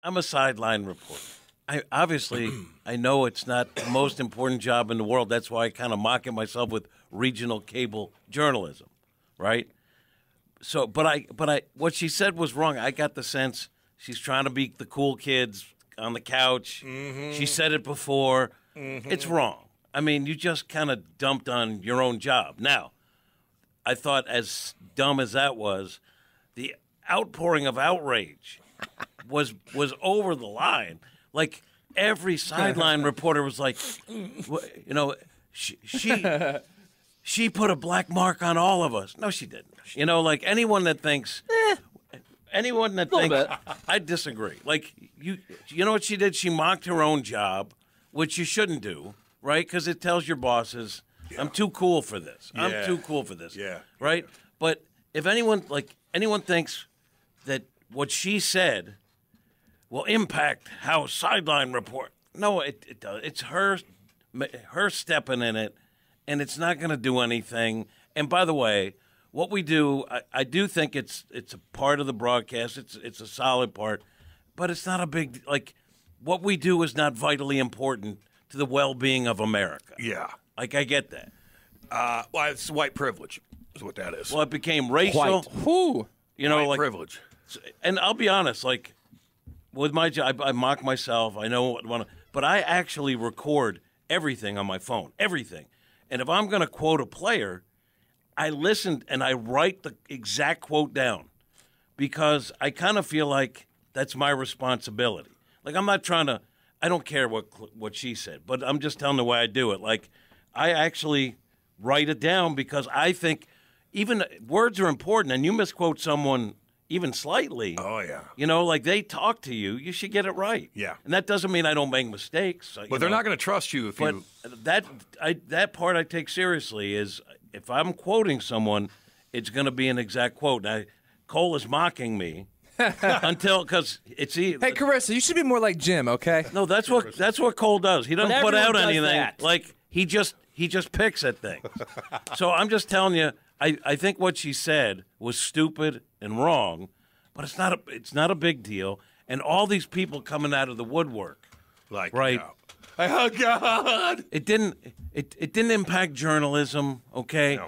I'm a sideline reporter. I know it's not the most important job in the world. That's why I kind of mock it myself with regional cable journalism, right? So, but what she said was wrong. I got the sense she's trying to be the cool kids on the couch. Mm-hmm. She said it before. Mm-hmm. It's wrong. I mean, you just kind of dumped on your own job. Now, I thought as dumb as that was, the outpouring of outrage was over the line. Like, every sideline reporter was like, you know, she put a black mark on all of us. No, she didn't. You know, like anyone that thinks, I disagree. Like, you know what she did? She mocked her own job, which you shouldn't do, right? Because it tells your bosses, I'm too cool for this. Yeah. I'm too cool for this. Yeah. Right? But if anyone thinks that what she said will impact how sideline report. No, it does. It's her stepping in it, and it's not going to do anything. And by the way, what we do, I do think it's a part of the broadcast. It's a solid part, but it's not a big like. What we do is not vitally important to the well-being of America. Yeah, like I get that. Well, it's white privilege is what that is. Well, it became racial. Who? You know, white like privilege. And I'll be honest, like. With my job, I mock myself. I know what, but I actually record everything on my phone, everything. And if I'm going to quote a player, I listen and I write the exact quote down because I kind of feel like that's my responsibility. Like I'm not trying to. I don't care what she said, but I'm just telling the way I do it. Like I actually write it down because I think even words are important, and you misquote someone. Even slightly. Oh, yeah. You know, like they talk to you, you should get it right. Yeah. And that doesn't mean I don't make mistakes. But they're not going to trust you if you. But that part I take seriously is if I'm quoting someone, it's going to be an exact quote. Now, Cole is mocking me because it's. Hey, Charissa, you should be more like Jim, okay? No, that's what Cole does. He doesn't put out anything. That. Like he just picks at things. So I'm just telling you. I think what she said was stupid and wrong, but it's not a big deal. And all these people coming out of the woodwork, like right? Oh God! It didn't impact journalism. Okay, no.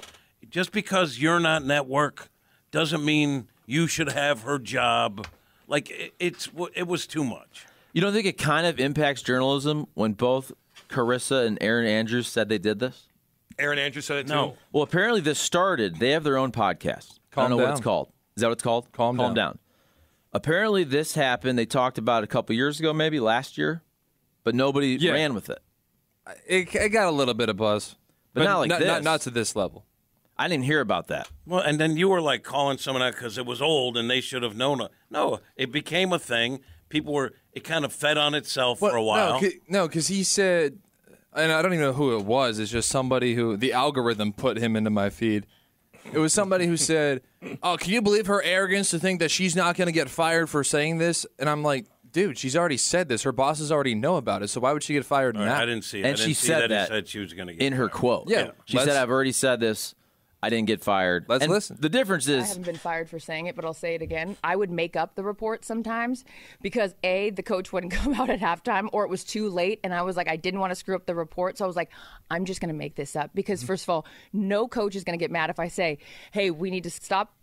Just because you're not network doesn't mean you should have her job. Like it was too much. You don't think it kind of impacts journalism when both Charissa and Aaron Andrews said they did this? Aaron Andrews said it too? No. Well, apparently this started. They have their own podcast. I don't know what it's called. Is that what it's called? Calm down. Apparently this happened. They talked about it a couple years ago, maybe last year, but nobody ran with it. It got a little bit of buzz. But not like this. Not to this level. I didn't hear about that. Well, and then you were like calling someone out because it was old and they should have known it. No, it became a thing. It kind of fed on itself for a while. No, because he said... And I don't even know who it was. It's just somebody who the algorithm put him into my feed. It was somebody who said, "Oh, can you believe her arrogance to think that she's not going to get fired for saying this?" And I'm like, "Dude, she's already said this. Her bosses already know about it. So why would she get fired now?" I didn't see it. And she said that he said she was going to get in her fired. quote. Yeah, she said, "I've already said this. I didn't get fired." Let's listen. The difference I is haven't been fired for saying it, but I'll say it again. I would make up the report sometimes because A, the coach wouldn't come out at halftime, or it was too late, and I was like, I didn't want to screw up the report, so I was like, I'm just going to make this up because first of all, no coach is going to get mad if I say, hey, we need to stop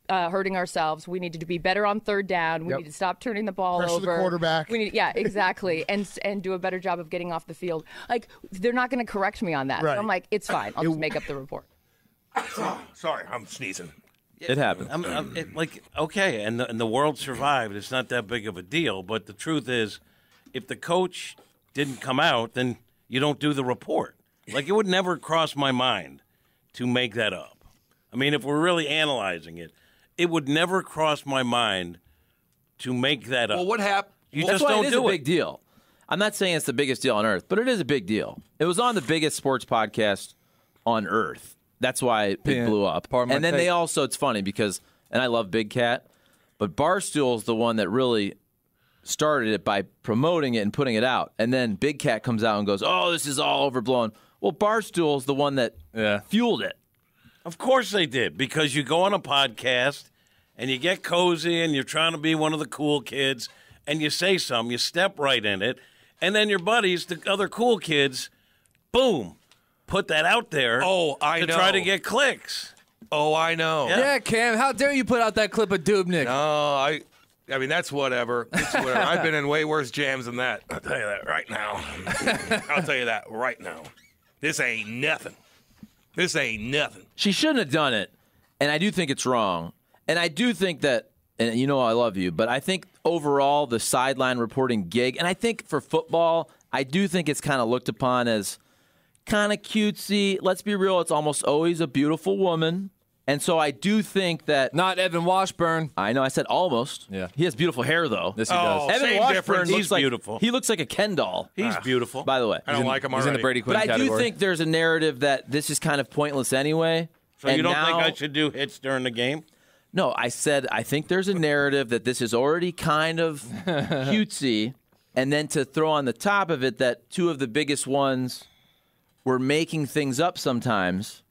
hurting ourselves. We need to be better on third down. We need to stop turning the ball Pressure over. the quarterback. Yeah, exactly, and do a better job of getting off the field. Like they're not going to correct me on that. Right. So I'm like, it's fine. I'll just make up the report. Sorry, I'm sneezing. it happened. Okay, and the world survived. It's not that big of a deal. But the truth is, if the coach didn't come out, then you don't do the report. Like, it would never cross my mind to make that up. I mean, if we're really analyzing it, it would never cross my mind to make that up. Well, what happened? You That's just why don't it is do a big deal. I'm not saying it's the biggest deal on earth, but it is a big deal. It was on the biggest sports podcast on earth. That's why it blew up. And then they also, it's funny because, and I love Big Cat, but Barstool's the one that really started it by promoting it and putting it out. And then Big Cat comes out and goes, oh, this is all overblown. Well, Barstool's the one that fueled it. Of course they did, because you go on a podcast and you get cozy and you're trying to be one of the cool kids, and you say something, you step right in it, and then your buddies, the other cool kids, boom, put that out there to try to get clicks. Oh, I know. Yeah, Cam, how dare you put out that clip of Dubnyk? No, I mean, that's whatever. I've been in way worse jams than that. I'll tell you that right now. I'll tell you that right now. This ain't nothing. This ain't nothing. She shouldn't have done it, and I do think it's wrong. And I do think that, and you know I love you, but I think overall the sideline reporting gig, and I think for football, I do think it's kind of looked upon as kind of cutesy. Let's be real, it's almost always a beautiful woman. And so I do think that... Not Evan Washburn. I know, I said almost. Yeah. He has beautiful hair, though. Yes, he does. Evan Washburn He's looks beautiful. He looks like a Ken doll. He's beautiful. By the way. I don't like him already. He's in the Brady Quinn But I category. do think there's a narrative that this is kind of pointless anyway. So you don't think I should do hits during the game? No, I said I think there's a narrative that this is already kind of cutesy, and then to throw on the top of it that two of the biggest ones were making things up sometimes.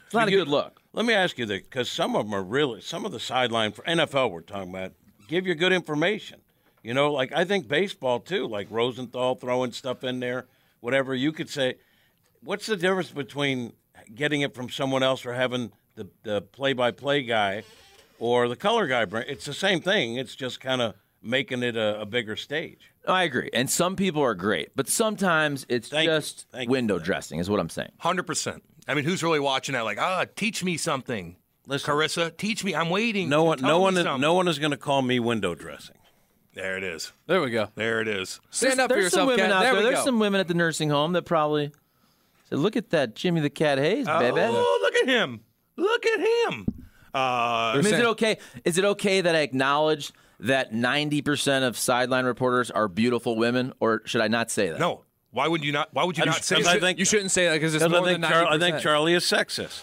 It's not a good look. Let me ask you this, because some of them are really, some of the sideline for NFL we're talking about, give you good information. You know, like I think baseball too, like Rosenthal throwing stuff in there, whatever. You could say, what's the difference between getting it from someone else or having the play-by-play guy or the color guy? It's the same thing. It's just kind of making it a bigger stage. I agree. And some people are great, but sometimes it's just window dressing is what I'm saying. 100%. I mean, who's really watching that? Like, teach me something. Listen, Charissa, teach me. I'm waiting. No one is going to call me window dressing. There it is. There we go. There it is. Stand up for There's some yourself, women Cat. out There there. we There's go. some women at the nursing home that probably say, "Look at that Jimmy the Cat Hayes, baby." Oh, look at him. Look at him. I mean, is it okay? Is it okay that I acknowledge that 90% of sideline reporters are beautiful women, or should I not say that? No. Why would you not? Why would you not say that? You shouldn't say that because it's more than 90%. I think Charlie is sexist.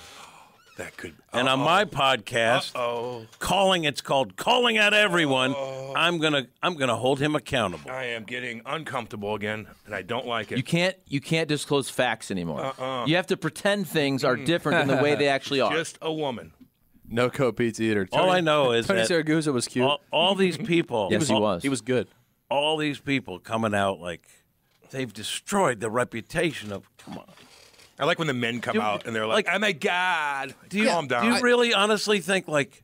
That could. And on my podcast, it's called Calling Out Everyone. I'm gonna hold him accountable. I am getting uncomfortable again, and I don't like it. You can't disclose facts anymore. You have to pretend things are different than the way they actually are. Just a woman. No co-pizza eater. All I know is Tony that Siragusa was cute. all these people. Yes, he was. He was good. All these people coming out like they've destroyed the reputation of. Come on. I like when the men come out and they're like, "Oh my God, calm down." Do you really honestly think like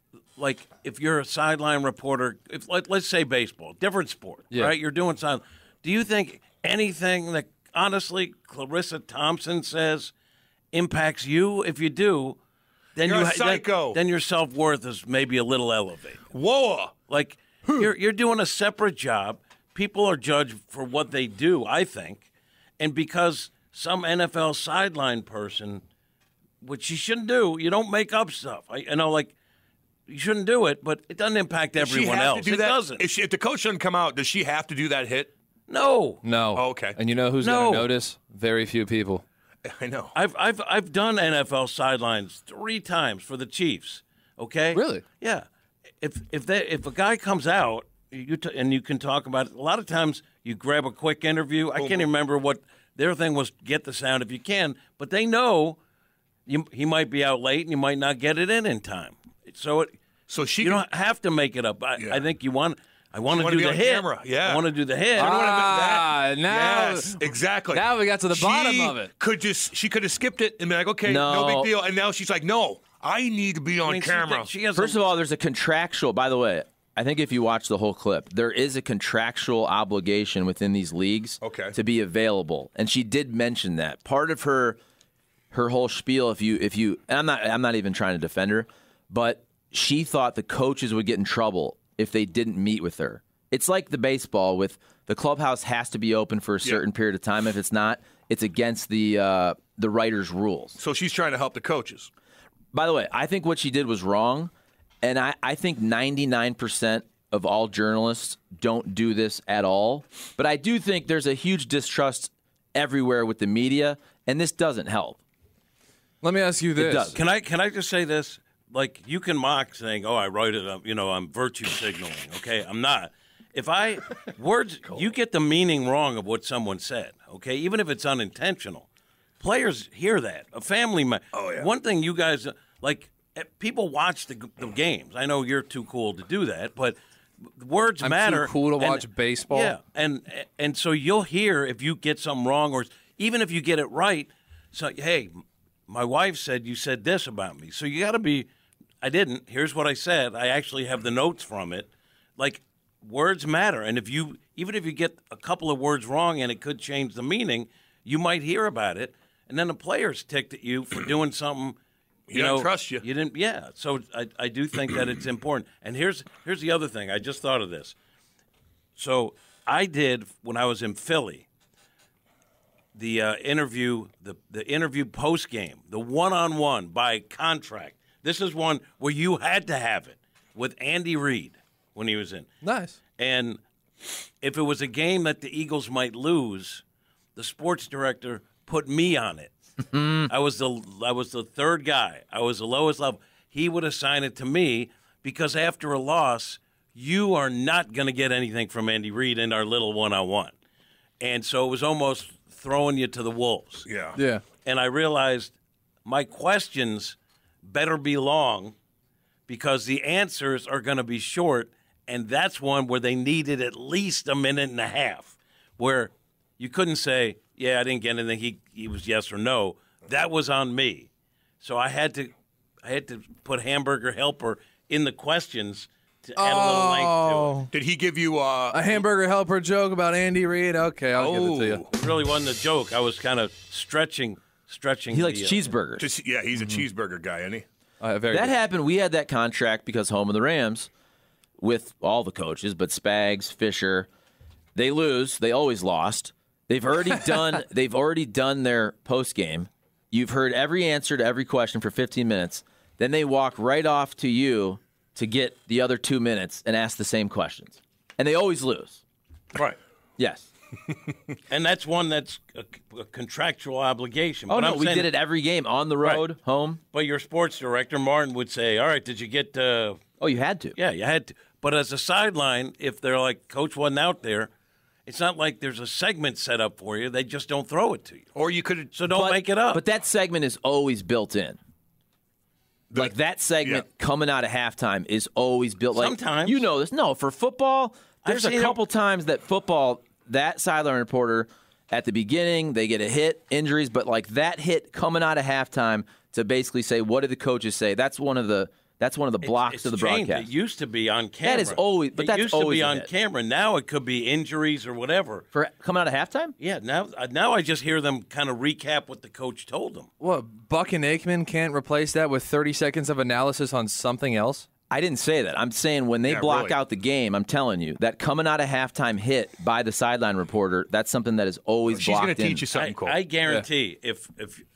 if you're a sideline reporter, if let's say baseball, different sport, right? You're doing sideline. Do you think anything that honestly Charissa Thompson says impacts you? If you do, then you're a psycho. Then your self-worth is maybe a little elevated. Whoa! Like you're doing a separate job. People are judged for what they do, I think, and because some NFL sideline person, which you shouldn't do, you don't make up stuff. You shouldn't do it, but it doesn't impact everyone else. It doesn't. If the coach doesn't come out, does she have to do that hit? No. Oh, okay. And you know who's going to notice? Very few people. I know. I've done NFL sidelines 3 times for the Chiefs. Okay. Really? Yeah. If a guy comes out, and you can talk about it. A lot of times you grab a quick interview. I can't even remember what their thing was. Get the sound if you can, but they know he might be out late and you might not get it in time. You don't have to make it up. I think you want. I want to do the hit. Camera. Yeah. I want to do the hit. Yes, exactly. Now we got to the bottom of it. She could have skipped it and been like, okay, no big deal. And now she's like, no, I need to be on camera. First of all, there's a contractual. By the way, I think if you watch the whole clip, there is a contractual obligation within these leagues to be available, and she did mention that. Part of her whole spiel, if you, and I'm not even trying to defend her, but she thought the coaches would get in trouble if they didn't meet with her. It's like the baseball with the clubhouse has to be open for a certain period of time. If it's not, it's against the writers' rules. So she's trying to help the coaches. By the way, I think what she did was wrong. And I think 99% of all journalists don't do this at all. But I do think there's a huge distrust everywhere with the media, and this doesn't help. Let me ask you this. It does. Can I just say this? Like, you can mock saying, I write it up, I'm virtue signaling. Okay, I'm not. You get the meaning wrong of what someone said, okay, even if it's unintentional. Players hear that. A family member. Oh, yeah. One thing you guys, people watch the games. I know you're too cool to do that, but words matter. I'm too cool to watch baseball. Yeah, and so you'll hear if you get something wrong, or even if you get it right. So, hey, my wife said you said this about me. So you got to be, I didn't. Here's what I said. I actually have the notes from it. Like, words matter. And even if you get a couple of words wrong and it could change the meaning, you might hear about it. And then the player's ticked at you for doing something. You don't trust you. You didn't, yeah. So I do think that it's important. And here's the other thing. I just thought of this. So I did, when I was in Philly, the interview post game, the one-on-one by contract. This is one where you had to have it with Andy Reid when he was in. Nice. And if it was a game that the Eagles might lose, the sports director put me on it. I was the third guy. I was the lowest level. He would assign it to me because after a loss, you are not going to get anything from Andy Reid in our little one-on-one. And so it was almost throwing you to the wolves. Yeah. Yeah. And I realized my questions better be long because the answers are going to be short, and that's one where they needed at least a minute and a half, where you couldn't say, yeah, I didn't get anything. He was yes or no. That was on me. So I had to put hamburger helper in the questions to add a little length to it. Did he give you a hamburger helper joke about Andy Reid? Okay, I'll give it to you. It really wasn't a joke. I was kind of stretching. He likes cheeseburgers. He's a cheeseburger guy, isn't he? That happened. We had that contract because home of the Rams with all the coaches, but Spags, Fisher, they lose. They always lost. They've already done. They've already done their post game. You've heard every answer to every question for 15 minutes. Then they walk right off to you to get the other 2 minutes and ask the same questions, and they always lose. Right. Yes. And that's one that's a contractual obligation. Oh, but no, we did it every game, on the road, home. But your sports director, Martin, would say, all right, did you get Oh, you had to. Yeah, you had to. But as a sideline, if they're like, Coach wasn't out there, it's not like there's a segment set up for you. They just don't throw it to you. Or you could. So don't make it up. But that segment is always built in. Like that segment coming out of halftime is always built. Like, sometimes. You know this. No, for football, there's a couple times that that sideline reporter at the beginning, they get a hit, injuries, but like that hit coming out of halftime to basically say, what did the coaches say? That's one of the blocks of the broadcast. It used to be on camera. That is always, but that's used always to be on camera. Now it could be injuries or whatever. For coming out of halftime? Yeah. Now I just hear them kind of recap what the coach told them. What, Buck and Aikman can't replace that with 30 seconds of analysis on something else? I didn't say that. I'm saying when they block out the game, I'm telling you, that coming out of halftime hit by the sideline reporter, that's something that is always blocked in. She's going to teach you something, Cole. I guarantee if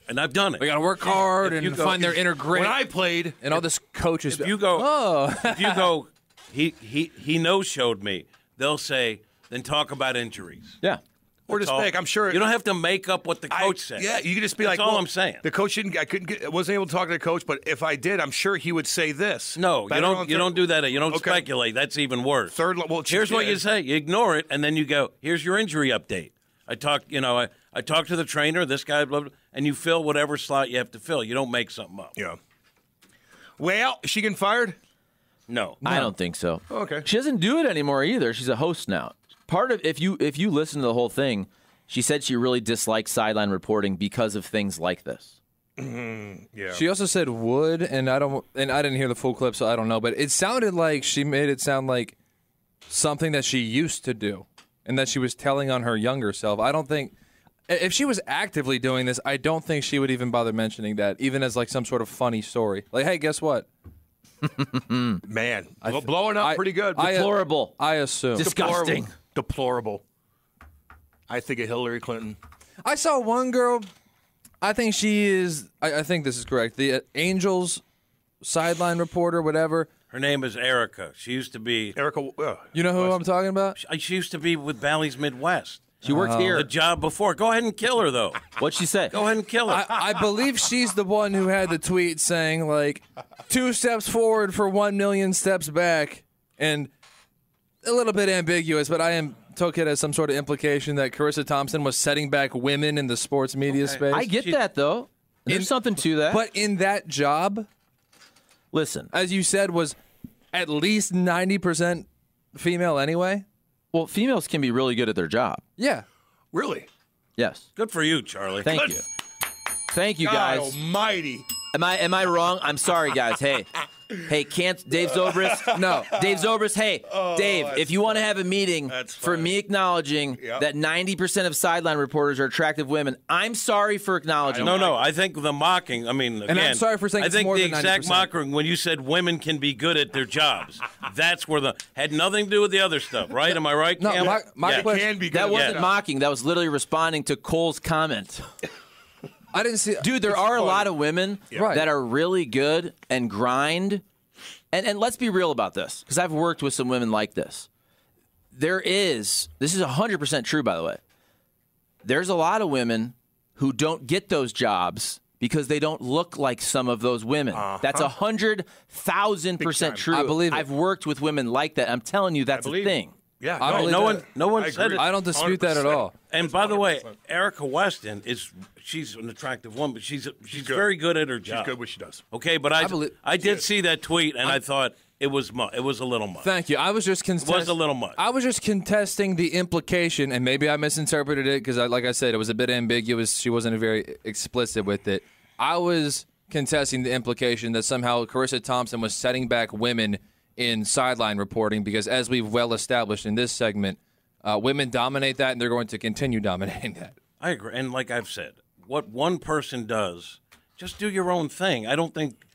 and I've done it. We got to work hard and find their inner grit. When I played, and all this coaches. If you go, he no-showed me. They'll say, then talk about injuries. Yeah. Or just make. I'm sure you don't have to make up what the coach said. Yeah, you can just be That's like, all I'm saying. The coach didn't. I wasn't able to talk to the coach, but if I did, I'm sure he would say this. No, you don't do that. You don't speculate. That's even worse. Here's what you say. You ignore it, and then you go, "Here's your injury update." I talked to the trainer. This guy, blah, blah, and you fill whatever slot you have to fill. You don't make something up. Yeah. Well, is she getting fired? No, I don't think so. Okay. She doesn't do it anymore either. She's a host now. Part of if you listen to the whole thing. She said she really dislikes sideline reporting because of things like this. Yeah. She also said would, and I didn't hear the full clip, so I don't know. But it sounded like she made it sound like something that she used to do, and that she was telling on her younger self. I don't think if she was actively doing this, I don't think she would even bother mentioning that, even as like some sort of funny story. Like, hey, guess what? Man, blowing up pretty good. Deplorable. I assume disgusting. Deplorable. I think of Hillary Clinton. I saw one girl. I think she is. I think this is correct. The Angels sideline reporter, whatever. Her name is Erica. She used to be Erica. You know who I'm talking about? She used to be with Bally's Midwest. She worked here. The job before. Go ahead and kill her, though. What'd she say? Go ahead and kill her. I believe she's the one who had the tweet saying like 2 steps forward for 1 million steps back, and a little bit ambiguous, but took it as some sort of implication that Charissa Thompson was setting back women in the sports media space. I get that, though. There's something to that. But in that job, listen, as you said, was at least 90% female anyway. Well, females can be really good at their job. Yeah. Really? Yes. Good for you, Charlie. Thank you. Thank you, God guys. almighty. Am I wrong? I'm sorry, guys. Hey, can't Dave Zobrist? No. Dave Zobrist, hey, Dave, if you want to have a meeting for me acknowledging that 90% of sideline reporters are attractive women, I'm sorry for acknowledging that. No, I think the mocking, I mean, again, And I'm sorry for saying I it's think more the than 90%. exact mocking when you said women can be good at their jobs, that's where had nothing to do with the other stuff, right? Am I right, No, Cam? my question. Can be good That at wasn't that. mocking. That was literally responding to Cole's comment. I didn't see. Dude, there are a lot of women Right. that are really good and grind. And let's be real about this, because I've worked with some women like this. This is 100% true, by the way. There's a lot of women who don't get those jobs because they don't look like some of those women. That's 100,000% true. I believe it. I've worked with women like that. I'm telling you, that's a thing. Yeah. I believe no that. one I said agree. it. I don't dispute that at all. And by the way, Erica Weston she's an attractive woman, but she's very good at her job. She's good what she does. Okay, but I did see that tweet, and I thought it was a little much. Thank you. I was just was a little much. I was just contesting the implication, and maybe I misinterpreted it because, like I said, it was a bit ambiguous. She wasn't very explicit with it. I was contesting the implication that somehow Charissa Thompson was setting back women in sideline reporting because, as we've well established in this segment, women dominate that, and they're going to continue dominating that. I agree. And like I've said, what one person does, just do your own thing. I don't think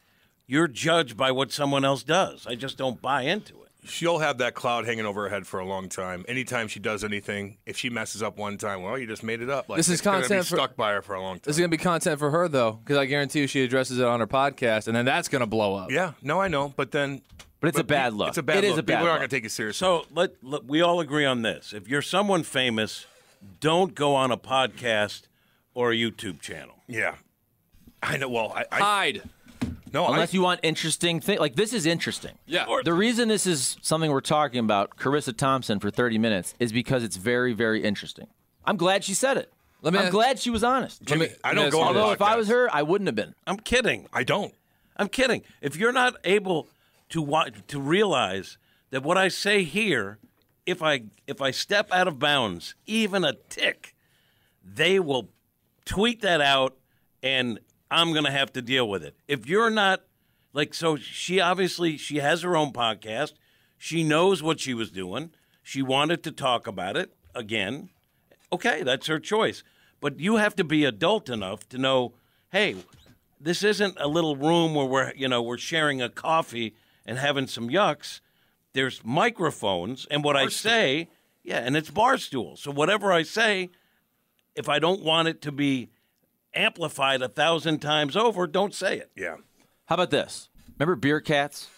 you're judged by what someone else does. I just don't buy into it. She'll have that cloud hanging over her head for a long time. Anytime she does anything, if she messes up one time, well, you just made it up. Like, This is it's gonna content be for- stuck by her for a long time. This is going to be content for her, though, because I guarantee you she addresses it on her podcast, and then that's going to blow up. Yeah, no, I know, but then. But it's a bad look. It's a bad It look. is a bad People aren't look. going to take it seriously. So we all agree on this. If you're someone famous, don't go on a podcast or a YouTube channel. Yeah. I know. Well, I Hide. no, Unless you want interesting things. Like, this is interesting. Yeah. The reason this is something we're talking about, Charissa Thompson, for 30 minutes, is because it's very, very interesting. I'm glad she said it. I'm glad she was honest. Jimmy, I don't Yes, go on Although if I podcasts. was her, I wouldn't have been. I'm kidding. I don't. I'm kidding. If you're not able to realize that what I say here, if I step out of bounds, even a tick, they will tweet that out, and I'm going to have to deal with it. If you're not so she has her own podcast. She knows what she was doing. She wanted to talk about it again. Okay, that's her choice. But you have to be adult enough to know, hey, this isn't a little room where we're sharing a coffee and having some yucks. There's microphones, and what I say, and it's Barstool. So whatever I say, if I don't want it to be amplified 1,000 times over, don't say it. Yeah. How about this? Remember Beer Cats?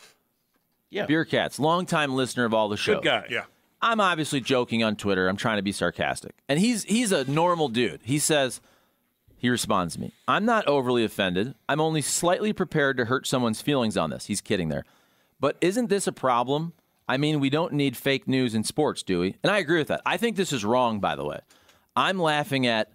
Yeah. Beer Cats, longtime listener of all the shows. Good guy. Yeah. I'm obviously joking on Twitter. I'm trying to be sarcastic. And he's a normal dude. He responds to me, I'm not overly offended. I'm only slightly prepared to hurt someone's feelings on this. He's kidding there. But isn't this a problem? I mean, we don't need fake news in sports, do we? And I agree with that. I think this is wrong, by the way. I'm laughing at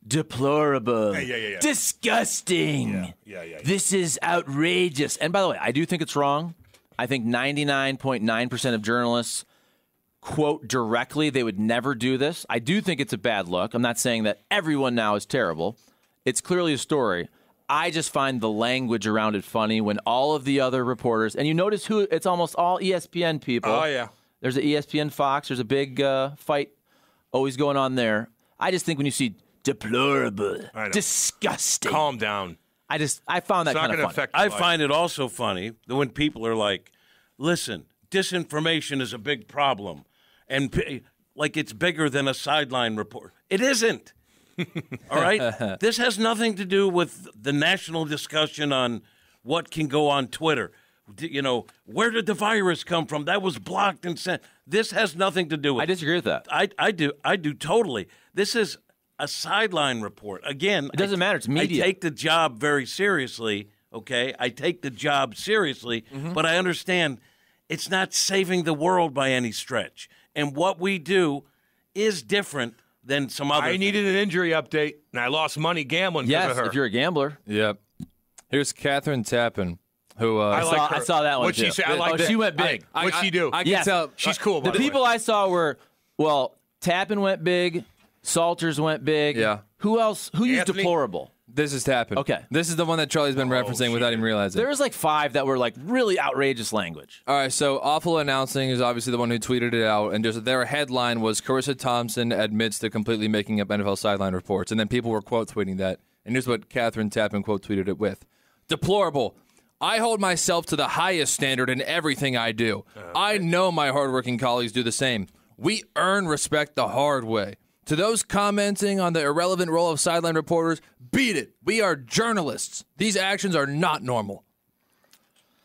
deplorable, disgusting. Yeah. This is outrageous. And by the way, I do think it's wrong. I think 99.9% of journalists quote directly. They would never do this. I do think it's a bad look. I'm not saying that everyone now is terrible. It's clearly a story. I just find the language around it funny when all of the other reporters, and you notice who, it's almost all ESPN people. Oh, yeah. There's an ESPN Fox. There's a big fight always going on there. I just think when you see deplorable, disgusting. Calm down. I found that It's not kind of going to funny. affect I your life. find it also funny that when people are like, listen, disinformation is a big problem, and like it's bigger than a sideline report. It isn't. All right? This has nothing to do with the national discussion on what can go on Twitter. Where did the virus come from? That was blocked and sent. This has nothing to do with I disagree with that. I do totally. This is a sideline report. Again, It doesn't matter. It's media. I take the job very seriously, okay? I take the job seriously, but I understand it's not saving the world by any stretch. And what we do is different than some other I needed an injury update, and I lost money gambling because Yes, of her. if you're a gambler. Yep. Here's Catherine Tappan, Who I saw that one What'd too. she say? I like that. She went big. What'd she do? I can tell. She's cool. The people I saw were, well, Tappan went big. Salters went big. Yeah. Who else? Who used Anthony? deplorable? This is Tappan. Okay. This is the one that Charlie's been referencing without even realizing. There was like 5 that were like really outrageous language. All right, so Awful Announcing is obviously the one who tweeted it out, and just their headline was Charissa Thompson admits to completely making up NFL sideline reports, and then people were quote tweeting that, and here's what Catherine Tappan quote tweeted it with: deplorable. I hold myself to the highest standard in everything I do. I know my hardworking colleagues do the same. We earn respect the hard way. To those commenting on the irrelevant role of sideline reporters, beat it. We are journalists. These actions are not normal.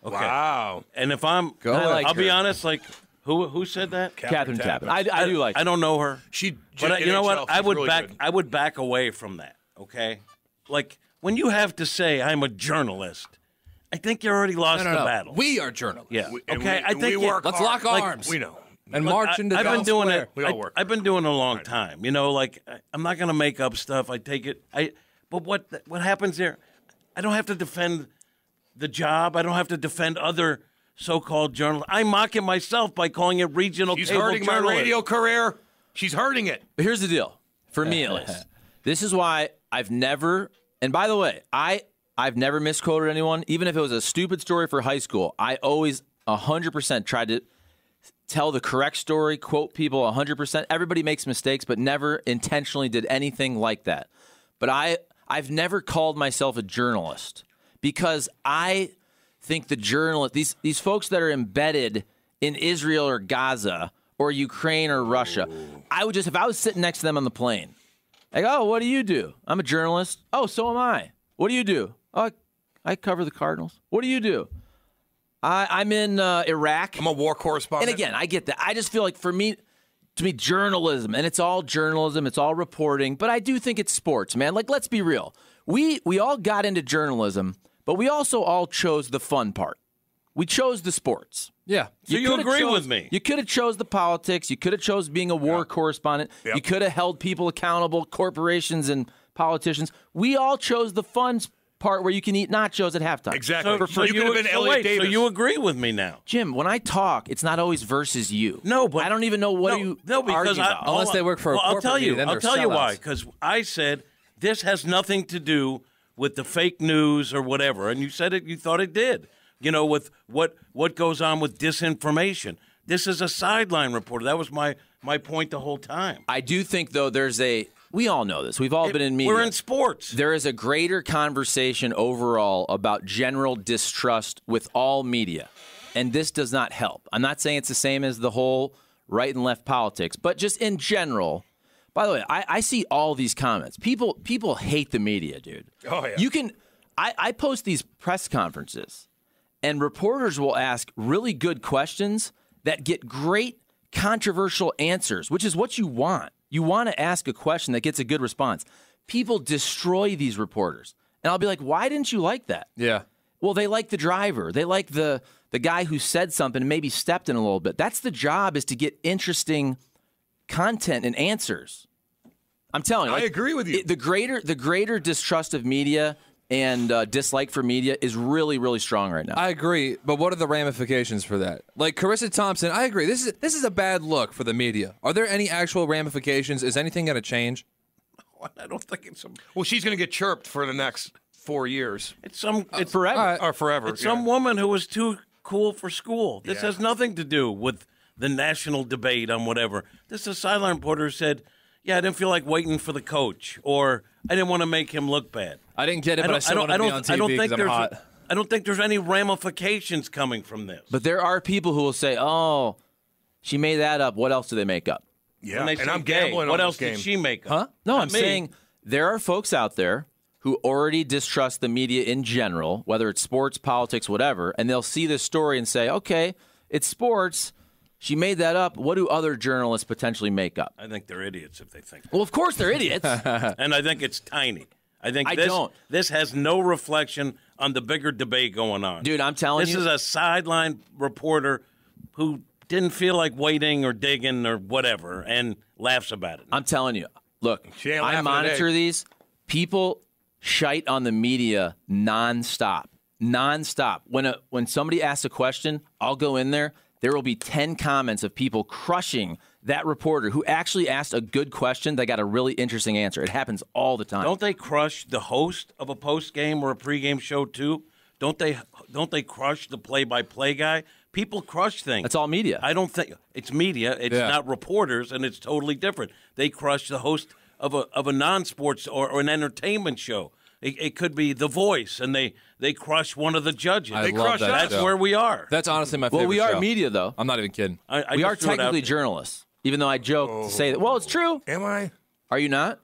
Okay. Wow. And if I'm, I'll be honest. Like, who said that? Catherine Tappan. I do like. I don't know her. But you know what? I would really I would back away from that. Okay. Like when you have to say I'm a journalist, I think you already lost the battle. We are journalists. Yeah. Okay. I think Let's lock arms. We know. And march into I've been doing it. We all work. I've been doing it a long time. You know, like I'm not going to make up stuff. I take it. But what happens there? I don't have to defend the job. I don't have to defend other so-called journalists. I mock it myself by calling it regional. She's cable hurting my journalism. radio career. She's hurting it. But here's the deal, for me at least. This is why I've never. And by the way, I've never misquoted anyone, even if it was a stupid story for high school. I always 100% tried to tell the correct story, quote people 100%. Everybody makes mistakes, but never intentionally did anything like that. But I've never called myself a journalist because I think the journalists, these folks that are embedded in Israel or Gaza or Ukraine or Russia, I would just, if I was sitting next to them on the plane, like, oh, what do you do? I'm a journalist. Oh, so am I. What do you do? Oh, I cover the Cardinals. What do you do? I'm in Iraq. I'm a war correspondent. And again, I get that. I just feel like to me, journalism, and it's all journalism, it's all reporting, but I do think it's sports, man. Like, let's be real. We all got into journalism, but we also all chose the fun part. We chose the sports. Yeah. So you agree with me? You could have chose the politics. You could have chose being a war correspondent. Yep. You could have held people accountable, corporations and politicians. We all chose the fun part where you can eat nachos at halftime. Exactly. So you could have been Elliot Davis. So you agree with me now, Jim? When I talk, it's not always versus you. No, but I don't even know what you because about. Unless they work for a corporate media, I'll tell you why. Because I said this has nothing to do with the fake news or whatever, and you said it. You thought it did. You know, with what goes on with disinformation. This is a sideline reporter. That was my point the whole time. I do think, though, we all know this. We've all been in media. We're in sports. There is a greater conversation overall about general distrust with all media, and this does not help. I'm not saying it's the same as the whole right and left politics, but just in general. By the way, I see all these comments. People hate the media, dude. Oh, yeah. You can. I post these press conferences, and reporters will ask really good questions that get great controversial answers, which is what you want. You want to ask a question that gets a good response. People destroy these reporters. And I'll be like, why didn't you like that? Yeah. Well, they like the driver. They like the guy who said something and maybe stepped in a little bit. That's the job, is to get interesting content and answers. I'm telling you. I agree with you. The greater distrust of media and dislike for media is really, really strong right now. I agree, but what are the ramifications for that? Like Charissa Thompson, I agree. This is a bad look for the media. Are there any actual ramifications? Is anything going to change? I don't think it's Well, she's going to get chirped for the next 4 years. It's forever. Or forever. It's some woman who was too cool for school. This has nothing to do with the national debate on whatever. This is a sideline reporter who said, yeah, I didn't feel like waiting for the coach, or I didn't want to make him look bad. I didn't get it, but I still want to be on TV because I'm hot. I don't think there's any ramifications coming from this. But there are people who will say, oh, she made that up. What else do they make up? Yeah, and I'm gambling what on else this game. did she make up? Huh? No, Not I'm me. saying there are folks out there who already distrust the media in general, whether it's sports, politics, whatever, and they'll see this story and say, okay, it's sports. She made that up. What do other journalists potentially make up? I think they're idiots if they think that. Well, of course they're idiots. And I think it's tiny. I think don't. This has no reflection on the bigger debate going on. Dude, I'm telling you. This is a sideline reporter who didn't feel like waiting or digging or whatever and laughs about it. I'm telling you. Look, She ain't I laughing monitor today. these. People shite on the media nonstop. nonstop. When somebody asks a question, I'll go in there. There will be 10 comments of people crushing that reporter who actually asked a good question that got a really interesting answer. It happens all the time. Don't they crush the host of a post-game or a pregame show too? Don't they crush the play-by-play guy? People crush things. That's all media. I don't think it's media. It's not reporters, and it's totally different. They crush the host of a non-sports or an entertainment show. It could be The Voice, and they crush one of the judges. I love that That's show. where we are. That's honestly my favorite Well, we are show. media, though. I'm not even kidding. I we just are threw it out technically there. journalists, even though I joke to say that. Well, it's true. Am I? Are you not?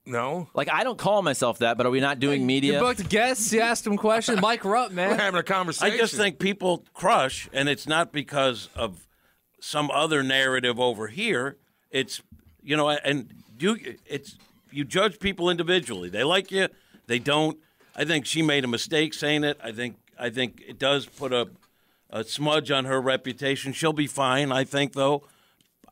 No. Like, I don't call myself that, but are we not doing media? You booked guests. You asked them questions. Mike her up, We're man. having a conversation. I just think people crush, and it's not because of some other narrative over here. It's you judge people individually. They like you, they don't. I think she made a mistake saying it. I think it does put a smudge on her reputation. She'll be fine, I think, though.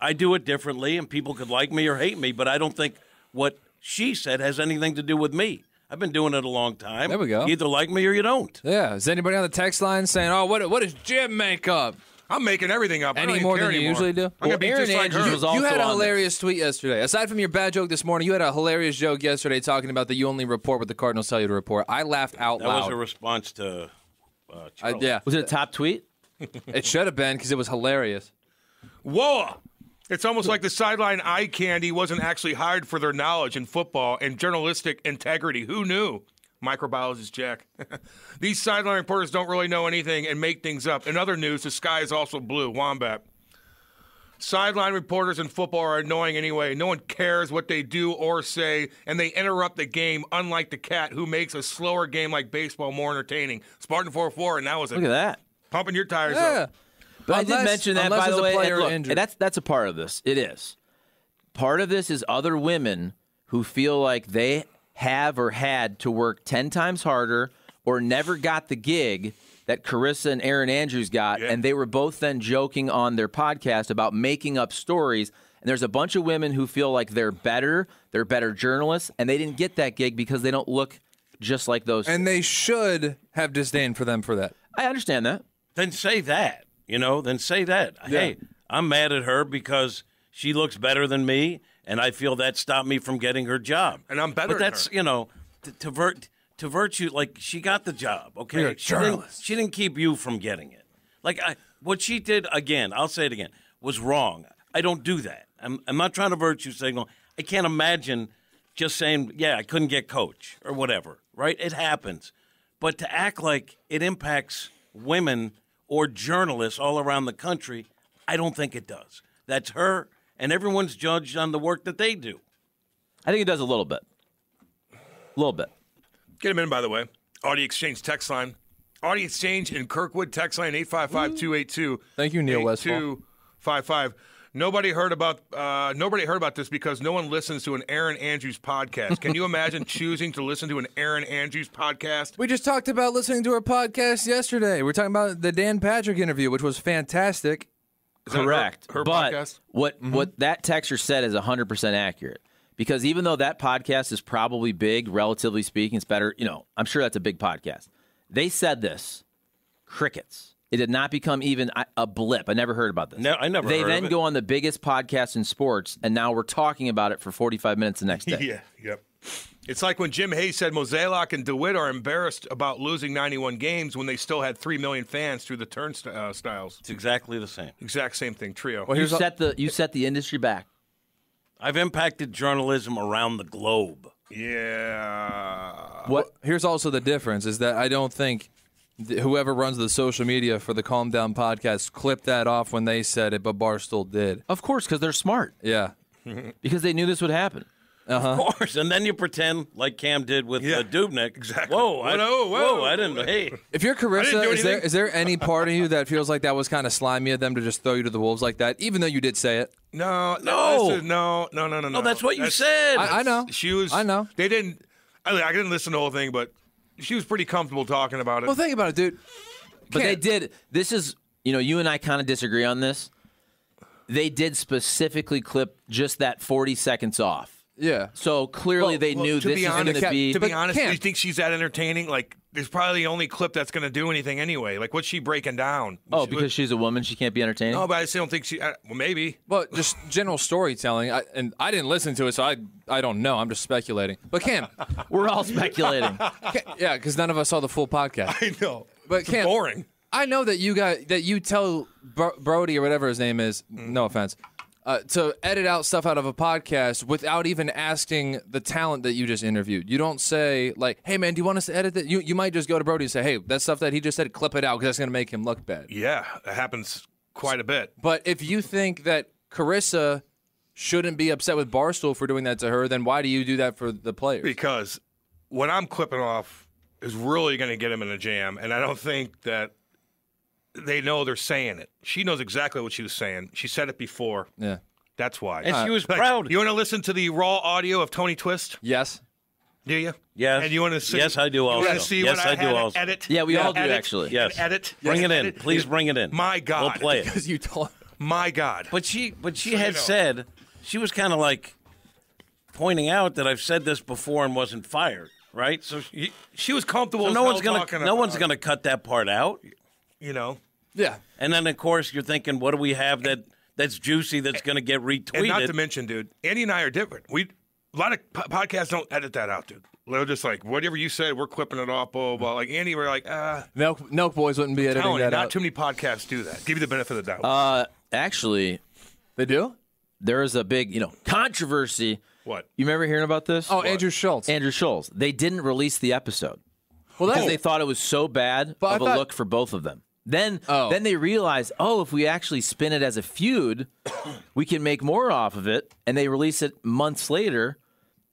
I do it differently, and people could like me or hate me, but I don't think what she said has anything to do with me. I've been doing it a long time. There we go. You either like me or you don't. Yeah. Is anybody on the text line saying, "Oh, what does Jim make up?" I'm making everything up. I don't Any even more care than you anymore. usually do? I'm gonna be Aaron just like her. Andrews was also You had a on hilarious tweet yesterday. Aside from your bad joke this morning, you had a hilarious joke yesterday talking about that you only report what the Cardinals tell you to report. I laughed out That loud. was a response to Charles. Yeah. Was it a top tweet? It should have been because it was hilarious. Whoa! It's almost like the sideline eye candy wasn't actually hired for their knowledge in football and journalistic integrity. Who knew? Microbiologist Jack. These sideline reporters don't really know anything and make things up. In other news, the sky is also blue. Wombat. Sideline reporters in football are annoying anyway. No one cares what they do or say, and they interrupt the game, unlike the cat who makes a slower game like baseball more entertaining. Spartan 4-4, and that was it. Look at that. Pumping your tires Yeah. up. But I did mention that, unless by the there's a way. player And look, injured. that's a part of this. It is. Part of this is other women who feel like they have or had to work 10 times harder or never got the gig that Charissa and Aaron Andrews got, and they were both then joking on their podcast about making up stories. And there's a bunch of women who feel like they're better journalists, and they didn't get that gig because they don't look just like those. And they should have disdain for them for that. I understand that. Then say that. Then say that. Hey, I'm mad at her because she looks better than me, and I feel that stopped me from getting her job. And I'm better But than that's, her. to virtue, like, she got the job, okay? You're a journalist. She didn't keep you from getting it. Like, what she did, again, I'll say it again, was wrong. I don't do that. I'm not trying to virtue signal. I can't imagine just saying, yeah, I couldn't get coach or whatever, right? It happens. But to act like it impacts women or journalists all around the country, I don't think it does. That's her, and everyone's judged on the work that they do. I think it does a little bit. A little bit. Get him in, by the way. Audio Exchange text line. Audio Exchange in Kirkwood text line 855-282. Thank you, Neil Westphal. 8255. Nobody heard about this because no one listens to an Aaron Andrews podcast. Can you imagine choosing to listen to an Aaron Andrews podcast? We just talked about listening to her podcast yesterday. We're talking about the Dan Patrick interview, which was fantastic. Is that Correct. her But podcast? what that texter said is 100% accurate. Because even though that podcast is probably big, relatively speaking, it's better, I'm sure that's a big podcast. They said this. Crickets. It did not become even a blip. I never heard about this. No, I never They heard then of it. go on the biggest podcast in sports, and now we're talking about it for 45 minutes the next day. Yeah, yep. It's like when Jim Hayes said Mozeliak and DeWitt are embarrassed about losing 91 games when they still had 3 million fans through the turnstiles. It's exactly the same. Exact same thing, trio. Well, You here's set the industry back. I've impacted journalism around the globe. Yeah. here's also the difference is that I don't think whoever runs the social media for the Calm Down podcast clipped that off when they said it, but Barstool did. Of course, because they're smart. Yeah. Because they knew this would happen. Of course. And then you pretend like Cam did with Dubnik. Exactly. Whoa, Whoa. I didn't. Hey. If you're I didn't do Charissa, anything. is there any part of you that feels like that was kind of slimy of them to just throw you to the wolves like that, even though you did say it? No. No, that's what you said. I know. She was. I know. They didn't. I didn't listen to the whole thing, but she was pretty comfortable talking about it. Well, think about it, dude. But they did. This is, you and I kind of disagree on this. They did specifically clip just that 40 seconds off. Yeah. So clearly they knew this was going to be. To be honest, do you think she's that entertaining? Like, there's probably the only clip that's going to do anything anyway. Like, what's she breaking down? Because she's a woman, she can't be entertaining? No, but I still don't think she. Well, maybe. Well, just general storytelling. And I didn't listen to it, so I don't know. I'm just speculating. But Cam. We're all speculating. Yeah, because none of us saw the full podcast. I know. But it's Cam, boring. I know that you tell Brody or whatever his name is, no offense, to edit out stuff out of a podcast without even asking the talent that you just interviewed. You don't say, like, hey, man, do you want us to edit that? You might just go to Brody and say, hey, that stuff that he just said, clip it out because that's going to make him look bad. Yeah, that happens quite a bit. But if you think that Charissa shouldn't be upset with Barstool for doing that to her, then why do you do that for the players? Because what I'm clipping off is really going to get him in a jam, and I don't think that they know they're saying it. She knows exactly what she was saying. She said it before. Yeah. That's why. And she was proud. You want to listen to the raw audio of Tony Twist? Yes. Do you? Yes. And you want to see? Yes, I do also. You want to see yes, what I do also. Edit? Yeah, we all do, actually. Yes. Edit. Bring it in. Edit. Please bring it in. My God. We'll play it. Because you told. My God. But she had said, she was kind of like pointing out that I've said this before and wasn't fired, right? So she was comfortable. So no one's gonna cut that part out. You know. Yeah. And then of course you're thinking, what do we have that's juicy that's going to get retweeted? And not to mention, dude, Andy and I are different. A lot of podcasts don't edit that out, dude. They're just like, whatever you said, we're clipping it off, blah, blah, blah. Like, Andy, we're like, Milk Boys wouldn't be editing that out. Not too many podcasts do that. Give you the benefit of the doubt. Actually. They do? There is a big, controversy. What? You remember hearing about this? Oh, what? Andrew Schultz. Andrew Schultz. They didn't release the episode. Well, because they thought it was so bad a look for both of them. Then they realized, if we actually spin it as a feud, we can make more off of it. And they release it months later,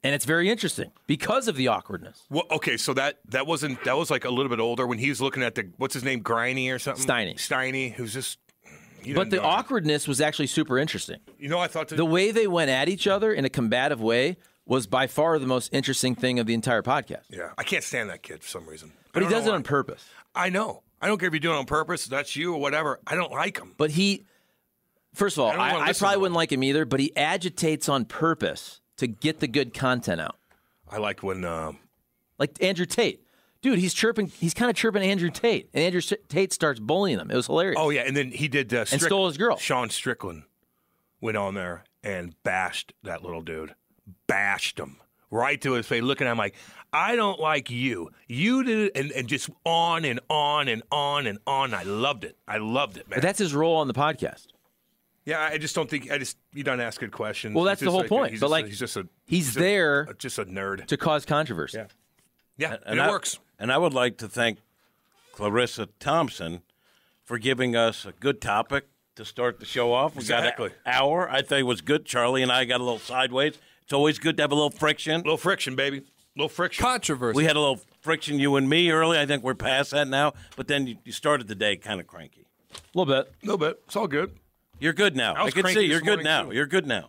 and it's very interesting because of the awkwardness. Well, okay, so that was like a little bit older when he was looking at what's his name, Griney or something? Steiny, who's just. But the awkwardness was actually super interesting. I thought the way they went at each other in a combative way was by far the most interesting thing of the entire podcast. Yeah, I can't stand that kid for some reason. But he does it on purpose. I know. I don't care if you're doing it on purpose. That's you or whatever. I don't like him. But first of all, I probably wouldn't like him either, but he agitates on purpose to get the good content out. I like when... like Andrew Tate. Dude, he's kind of chirping Andrew Tate. And Andrew Tate starts bullying him. It was hilarious. Oh, yeah, and then he did... and stole his girl. Sean Strickland went on there and bashed that little dude. Bashed him. Right to his face, looking at him like, I don't like you. You did it, and just on and on and on and on. I loved it, man. But that's his role on the podcast. Yeah, I just don't think, he doesn't ask good questions. Well, that's the whole point. He's there just a nerd. To cause controversy. Yeah, and it works. And I would like to thank Charissa Thompson for giving us a good topic to start the show off. We got an hour. I think it was good. Charlie and I got a little sideways. It's always good to have a little friction. A little friction, baby. A little friction. Controversy. We had a little friction, you and me, early. I think we're past that now. But then you started the day kind of cranky. A little bit. A little bit. It's all good. You're good now. I can see you're good now. You're good now.